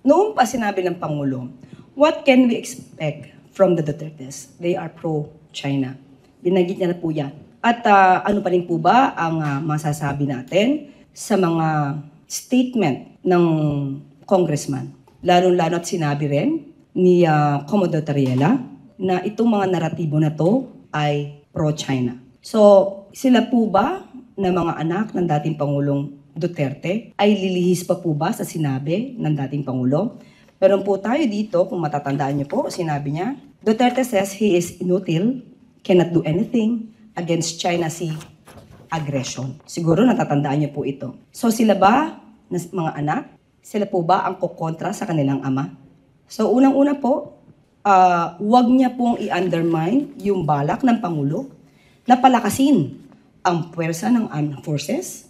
Noong pa sinabi ng Pangulo, what can we expect from the Dutertes? They are pro-China. Binanggit niya na po yan. At ano pa rin po ba ang masasabi natin sa mga statement ng congressman? Lalo-lalo at sinabi rin ni Commodore Tariela na itong mga naratibo na to ay pro-China. So, sila po ba na mga anak ng dating Pangulong Duterte ay lilihis pa po ba sa sinabi ng dating Pangulo? Meron po tayo dito, kung matatandaan niyo po, sinabi niya, Duterte says he is inutil, cannot do anything against China Sea aggression. Siguro natatandaan niyo po ito. So sila ba, mga anak, sila po ba ang kukontra sa kanilang ama? So unang-una po, huwag niya pong i-undermine yung balak ng Pangulo na palakasin ang puwersa ng armed forces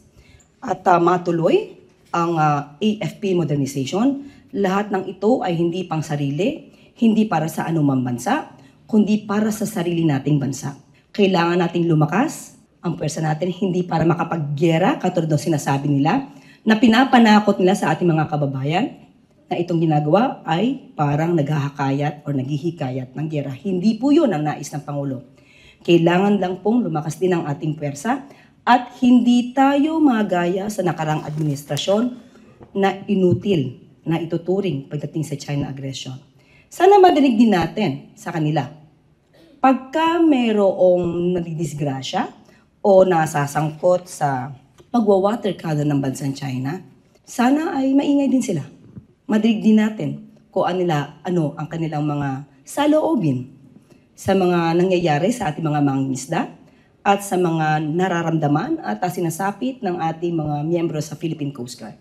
at matuloy ang AFP modernization. Lahat ng ito ay hindi pang sarili, hindi para sa anumang bansa, kundi para sa sarili nating bansa. Kailangan nating lumakas ang puwersa natin hindi para makapaggera, katulad ng sinasabi nila, na pinapanakot nila sa ating mga kababayan, na itong ginagawa ay parang naghahakayat o naghihikayat ng gera. Hindi po yun ang nais ng Pangulo. Kailangan lang pong lumakas din ang ating puwersa at hindi tayo magaya sa nakarang administrasyon na inutil, na ituturing pagdating sa China aggression. Sana madinig din natin sa kanila. Pagka mayroong nadidisgrasya o nasasangkot sa pagwa-water cannon ng bansang China, sana ay maingay din sila. Madinig din natin kung ano ang kanilang mga saloobin sa mga nangyayari sa ating mga mangingisda at sa mga nararamdaman at sinasapit ng ating mga miyembro sa Philippine Coast Guard.